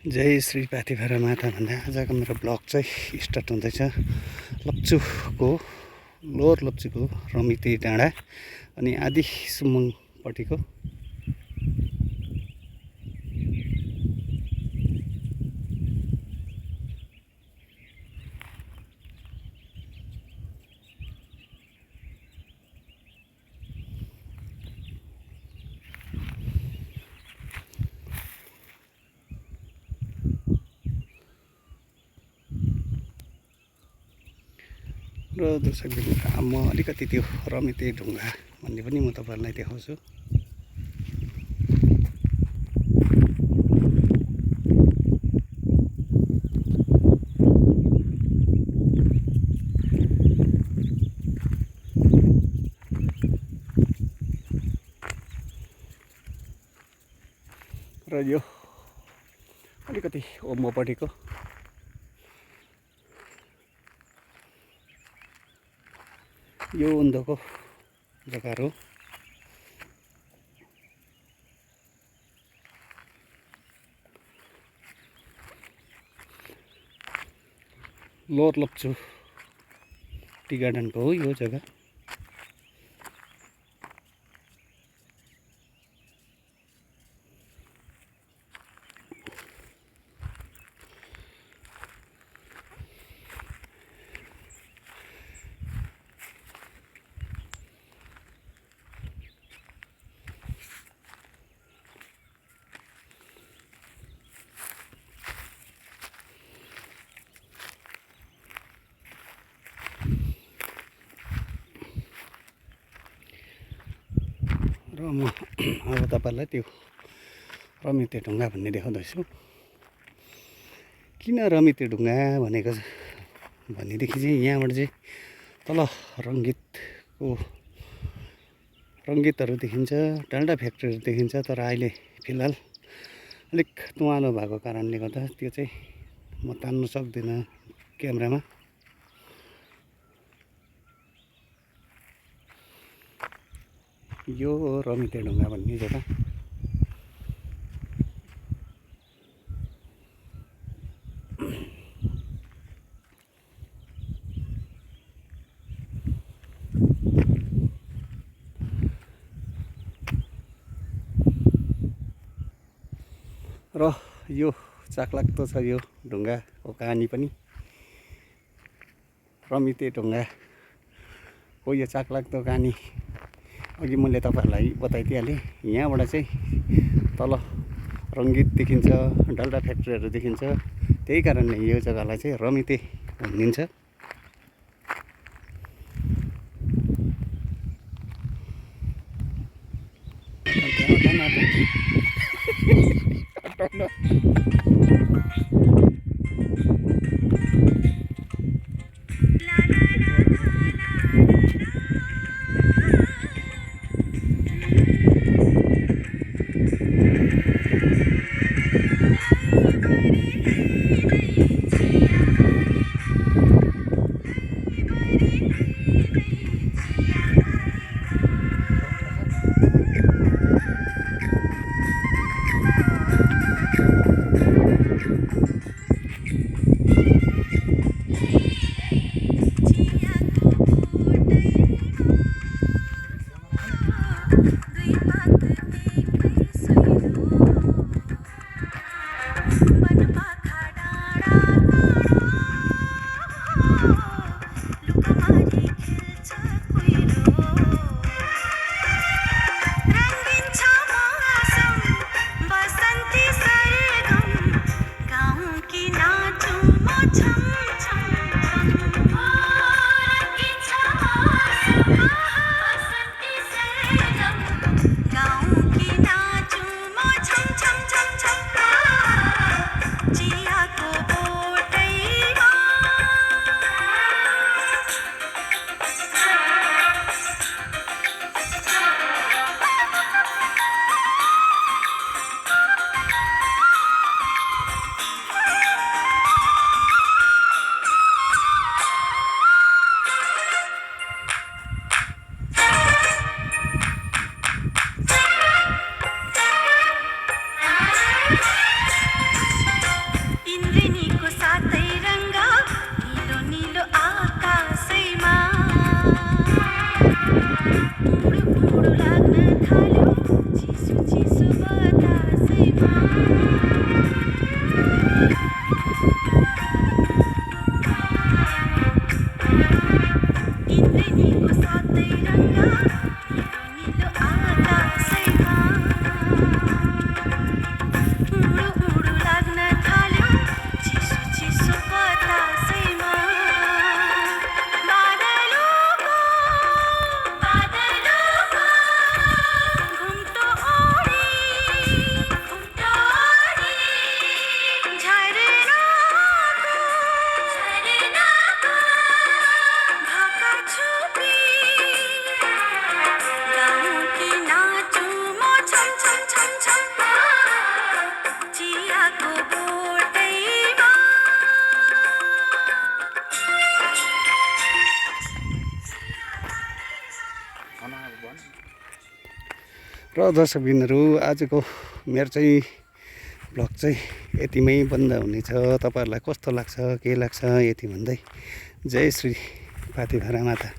जय श्री पाथिभरा माता भन्दा आजको मेरो ब्लग चाहिँ स्टार्ट हुँदैछ। लप्चूको लोवर लप्चूको रमिते डाँडा अनि आदि सुमुङपट्टिको र दर्शक म अलिकति त्यो रमिते ढुङ्गा भन्ने पनि म तपाईँहरूलाई देखाउँछु। र यो अलिकति ओमोपट्टिको यो उँधोको जग्गाहरू लोवर लप्चू टी गार्डनको हो यो जग्गा। र म अब तपाईँलाई त्यो रमिते ढुङ्गा भन्ने देखाउँदैछु। किन रमिते ढुङ्गा भनेको भनेदेखि चाहिँ यहाँबाट चाहिँ तल रङ्गीतहरू देखिन्छ, डाल्डा फ्याक्ट्रीहरू देखिन्छ। तर अहिले फिलहाल अलिक तुवालो भएको कारणले गर्दा त्यो चाहिँ म तान्नु सक्दिनँ क्यामेरामा। यो रमिते ढुङ्गा भन्ने जग्गा र यो चाखलाग्दो छ यो ढुङ्गाको कहानी पनि। रमिते ढुङ्गाको यो चाखलाग्दो कहानी अघि मैले तपाईँहरूलाई बताइदिइहालेँ। यहाँबाट चाहिँ तल रङ्गीत देखिन्छ, डाल्डा फ्याक्ट्रीहरू देखिन्छ। त्यही कारणले यो जग्गालाई चाहिँ रमिते भनिन्छ। इन्द्रेणीको सातै रङ्ग निलो आकाशैमा उडु उडु लाग्न थाल्यो चिसो चिसो बतासैमा बादलको घुम्टो ओढी झरनाको भाका छुपी गाउँ कि नाचु म छम छम छम छम चियाको बोटैमा र दर्शकबिनहरू आजको मेरो चाहिँ भ्लग चाहिँ यतिमै बन्द हुनेछ। तपाईँहरूलाई कस्तो लाग्छ के लाग्छ यति भन्दै जय श्री पाथिभरा माता।